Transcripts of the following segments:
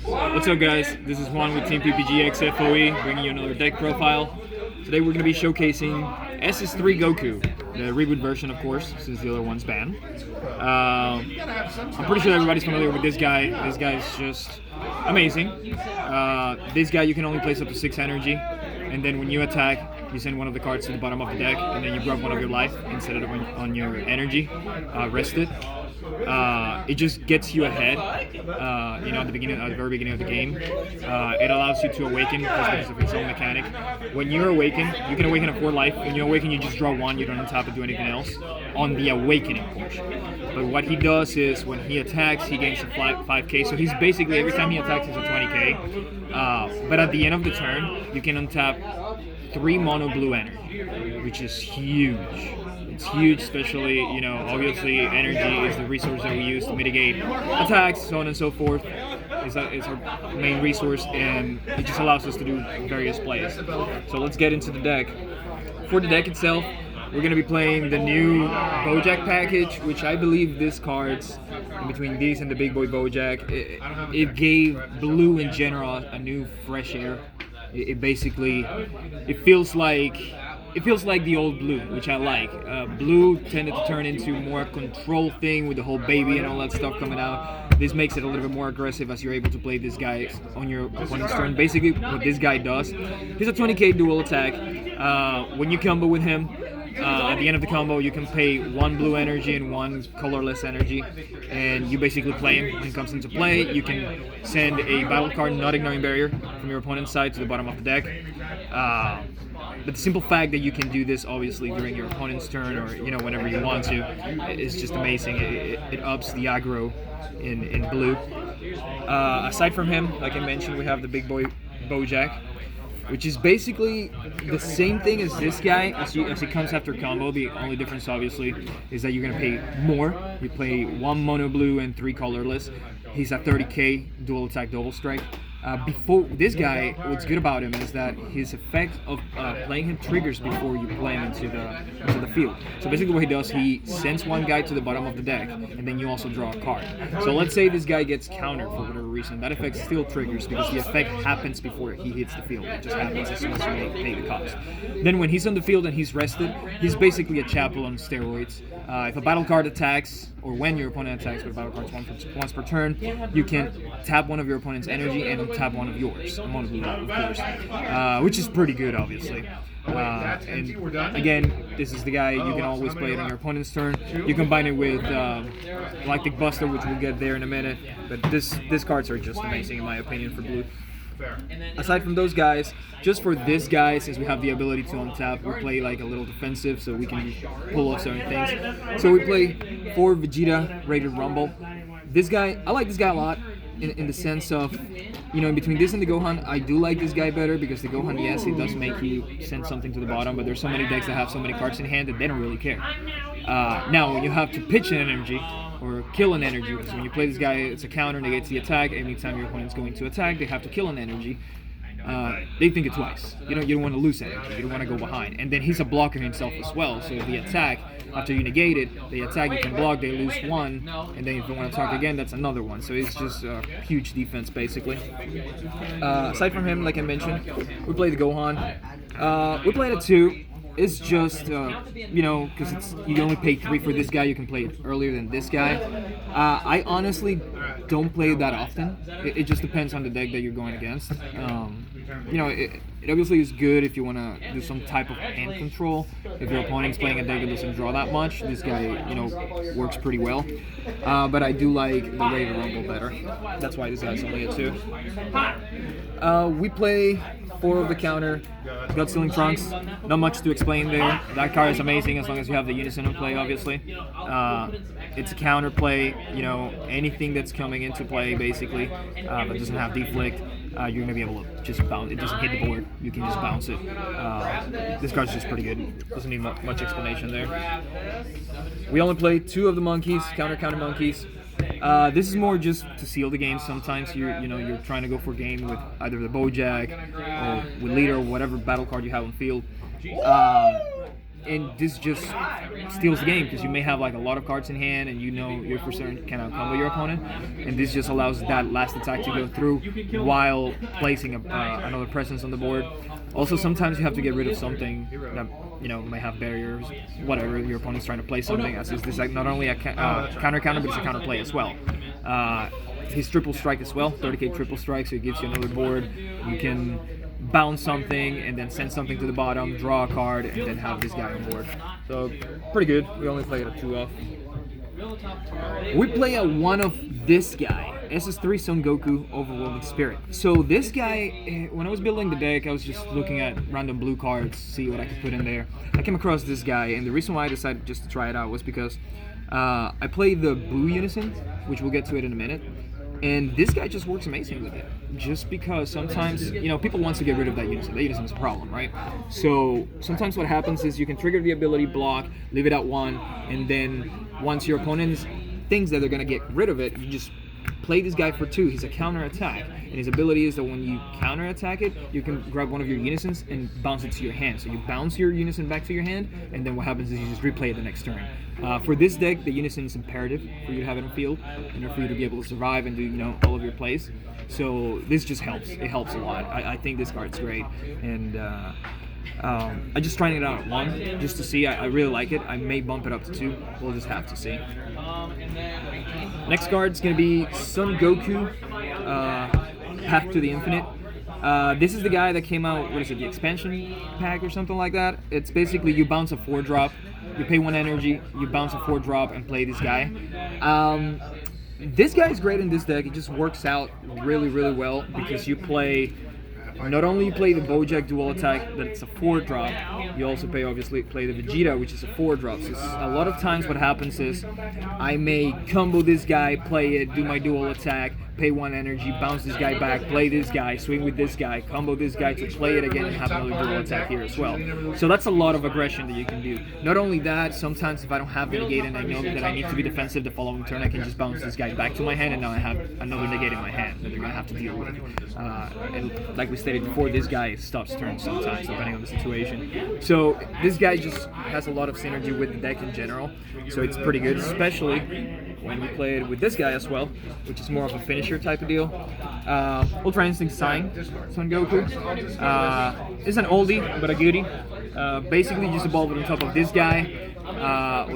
What's up, guys? This is Juan with Team PPG XFOE, bringing you another deck profile. Today we're going to be showcasing SS3 Goku, the reboot version, of course, since the other one's banned. I'm pretty sure everybody's familiar with this guy. This guy's just amazing. This guy, you can only place up to 6 energy, and then when you attack, you send one of the cards to the bottom of the deck, and then you grab one of your life instead of on your energy rested. It just gets you ahead, at the very beginning of the game. It allows you to awaken because of its own mechanic. When you awaken, you can awaken at 4 life. When you awaken, you just draw 1. You don't have to do anything else on the awakening portion. But what he does is when he attacks, he gains a 5k. So he's basically, every time he attacks, he's a 20k. But at the end of the turn, you can untap 3 mono blue energy, which is huge. It's huge, especially, obviously energy is the resource that we use to mitigate attacks, so on and so forth. It's our main resource, and it just allows us to do various plays. So let's get into the deck. For the deck itself, we're going to be playing the new Bojack package, which I believe this card's in between these and the Big Boy Bojack. It gave blue in general a new fresh air. It basically, it feels like the old blue, which I like. Blue tended to turn into more control thing with the whole baby and all that stuff coming out. This makes it a little bit more aggressive as you're able to play this guy on your opponent's turn. Basically, what this guy does, he's a 20k dual attack. When you combo with him, at the end of the combo, you can pay 1 blue energy and 1 colorless energy, and you basically play him. When he comes into play, you can send a battle card, not ignoring barrier, from your opponent's side to the bottom of the deck. But the simple fact that you can do this, obviously, during your opponent's turn or whenever you want to, is just amazing. It ups the aggro in blue. Aside from him, like I mentioned, we have the Big Boy Bojack, which is basically the same thing as this guy as he comes after combo. The only difference, obviously, is that you're going to pay more. You play 1 mono blue and 3 colorless. He's a 30k dual attack double strike. Before this guy, what's good about him is that his effect of playing him triggers before you play him into the field. So basically what he does, he sends 1 guy to the bottom of the deck, and then you also draw a card. So let's say this guy gets countered for whatever reason. That effect still triggers because the effect happens before he hits the field. It just happens as soon as you pay the cost. Then when he's on the field and he's rested, he's basically a chapel on steroids. If a battle card attacks, or when your opponent attacks with battle cards once per turn, you can tap one of your opponent's energy and tap one of yours, a mono blue, of course, which is pretty good, obviously. And again, this is the guy, you can always play it on your opponent's turn. You combine it with Galactic Buster, which we'll get there in a minute, but these cards are just amazing in my opinion for blue. Aside from those guys, just for this guy, since we have the ability to untap, we play like a little defensive so we can pull off certain things. So we play 4 Vegeta Rated Rumble. This guy, I like this guy a lot in the sense of, in between this and the Gohan, I do like this guy better because the Gohan, yes, it does make you send something to the bottom, but there's so many decks that have so many cards in hand that they don't really care. Now, when you have to pitch an energy, or kill an energy, because when you play this guy, it's a counter, negates the attack. Anytime your opponent's going to attack, they have to kill an energy. They think it twice. You don't want to lose energy. You don't want to go behind. And then he's a blocker himself as well. So if they attack, after you negate it, they attack, you can block, they lose 1, and then if they want to attack again, that's another 1. So it's just a huge defense, basically. Aside from him, like I mentioned, we play the Gohan. We played it 2. It's just, because you only pay 3 for this guy, you can play it earlier than this guy. I honestly don't play it that often. It just depends on the deck that you're going against. It obviously is good if you want to do some type of hand control. If your opponent's playing a deck that doesn't draw that much, this guy, works pretty well. But I do like the Rated Rumble better. That's why this guy's only a 2. We play 4 of the counter, Gut Stealing Trunks. Not much to explain there. That card is amazing as long as you have the Unison in play, obviously. It's a counter play, anything that's coming into play, basically, that doesn't have deflect, you're going to be able to just bounce. It doesn't hit the board. You can just bounce it. This card's just pretty good. Doesn't need much explanation there. We only play 2 of the monkeys, counter monkeys. This is more just to seal the game. Sometimes you're trying to go for game with either the Bojack or with leader or whatever battle card you have on field. and this just steals the game because you may have like a lot of cards in hand and you know you're for certain cannot combo your opponent, and this just allows that last attack to go through while placing another presence on the board. Also, sometimes you have to get rid of something that may have barriers, whatever your opponent's trying to play something. As is this like not only a counter, but it's a counter play as well. His triple strike as well, 30k triple strike, so it gives you another board. You can bounce something and then send something to the bottom, draw a card, and then have this guy on board. So pretty good. We only play it a 2-off. We play a 1 of this guy, SS3 Son Goku Overwhelming Spirit. So this guy, when I was building the deck, I was just looking at random blue cards, see what I could put in there. I came across this guy, and the reason why I decided just to try it out was because I played the blue unison, which we'll get to it in a minute. And this guy just works amazing with it. Just because sometimes, people want to get rid of that unison. That unison is a problem, right? So sometimes what happens is you can trigger the ability, block, leave it at 1, and then once your opponent thinks that they're going to get rid of it, you just play this guy for 2. He's a counter attack, and his ability is that when you counter attack it, you can grab one of your unisons and bounce it to your hand. So you bounce your unison back to your hand, and then what happens is you just replay it the next turn. For this deck, the unison is imperative for you to have it on field in order for you to be able to survive and do all of your plays. So this just helps. It helps a lot. I think this card's great, and I'm just trying it out at 1 just to see. I really like it. I may bump it up to 2. We'll just have to see. Next card's gonna be Son Goku, Path to the Infinite. This is the guy that came out, what is it, the expansion pack or something like that? It's basically you bounce a 4-drop, you pay 1 energy, you bounce a 4-drop and play this guy. This guy is great in this deck. It just works out really, really well because you play, not only you play the Bojack dual attack, that it's a 4-drop, you also obviously play the Vegeta, which is a 4-drop. So a lot of times what happens is I may combo this guy, play it, do my dual attack, pay 1 energy, bounce this guy back, play this guy, swing with this guy, combo this guy to play it again and have another dual attack here as well. So that's a lot of aggression that you can do. Not only that, sometimes if I don't have the negate and I know that I need to be defensive the following turn, I can just bounce this guy back to my hand, and now I have another negate in my hand that they're going to have to deal with. And like we stated before, this guy stops turns sometimes depending on the situation. So this guy just has a lot of synergy with the deck in general, so it's pretty good, especially when we play it with this guy as well, which is more of a finisher type of deal. Ultra Instinct Sign, Son Goku. It's an oldie, but a goodie. Basically, just evolve it on top of this guy.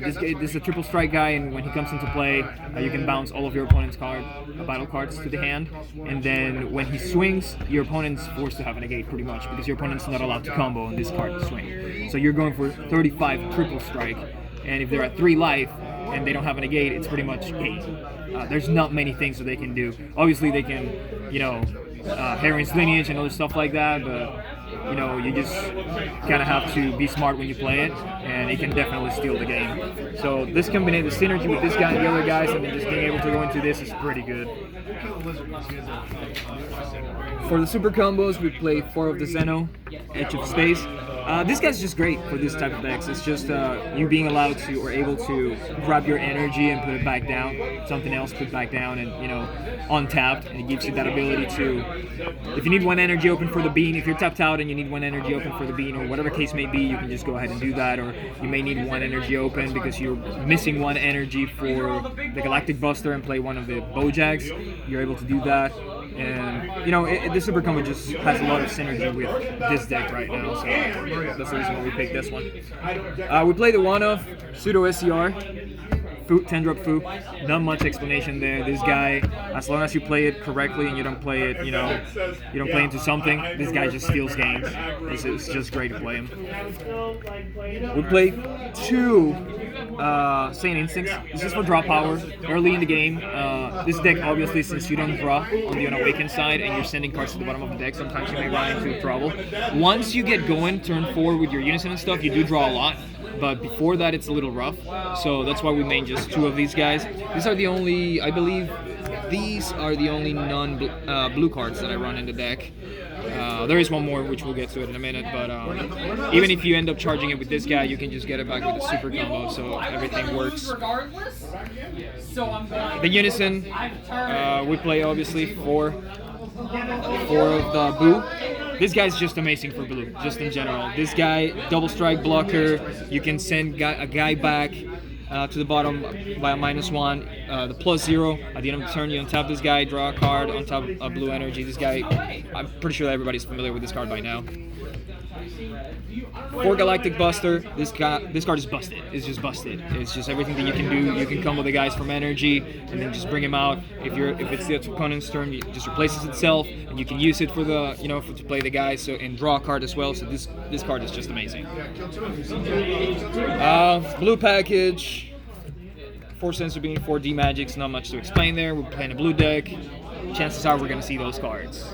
This is a triple strike guy, and when he comes into play, you can bounce all of your opponent's battle cards to the hand, and then when he swings, your opponent's forced to have a negate pretty much, because your opponent's not allowed to combo on this card to swing. So you're going for 35 triple strike, and if they're at 3 life, and they don't have a negate, it's pretty much game. There's not many things that they can do. Obviously, they can, Heron's Lineage and other stuff like that, but, you just kind of have to be smart when you play it, and it can definitely steal the game. So this combination, the synergy with this guy and the other guys, and then just being able to go into this is pretty good. For the super combos, we play 4 of the Zeno, Edge of Space. This guy's just great for this type of decks. It's just you being allowed to or able to grab your energy and put it back down, something else put back down, and untapped, and it gives you that ability to, if you need 1 energy open for the bean, if you're tapped out and you need 1 energy open for the bean, or whatever case may be, you can just go ahead and do that. Or you may need 1 energy open because you're missing 1 energy for the Galactic Buster and play one of the Bojacks. You're able to do that. And the super combo just has a lot of synergy with this deck right now, so that's the reason why we picked this one. We play the 1 of Pseudo SCR, 10-drop Fu. Not much explanation there. This guy, as long as you play it correctly and you don't play it, you don't play into something, this guy just steals games. It's just great to play him. We play 2 Saiyan Instincts. This is for draw power early in the game. This deck, obviously, since you don't draw on the unawakened side and you're sending cards to the bottom of the deck, sometimes you may run into trouble. Once you get going, turn 4 with your unison and stuff, you do draw a lot. But before that, it's a little rough. So that's why we made just 2 of these guys. These are the only, I believe, these are the only non-blue cards that I run in the deck. There is 1 more, which we'll get to it in a minute, but even if you end up charging it with this guy, you can just get it back with the super combo, so everything works. The unison, we play obviously 4 of the Boo. This guy's just amazing for blue, just in general. This guy, double strike blocker. You can send a guy back to the bottom by a -1. The +0 at the end of the turn, you untap this guy, draw a card, untap a blue energy. This guy, I'm pretty sure everybody's familiar with this card by now. For Galactic Buster, this card is busted. It's just busted. It's just everything that you can do. You can combo the guys from energy and then just bring him out. If it's the opponent's turn, it just replaces itself, and you can use it for the to play the guys and draw a card as well. So this card is just amazing. Blue package. 4 Sensor Beam, 4 D Magics. Not much to explain there. We're playing a blue deck. Chances are we're gonna see those cards.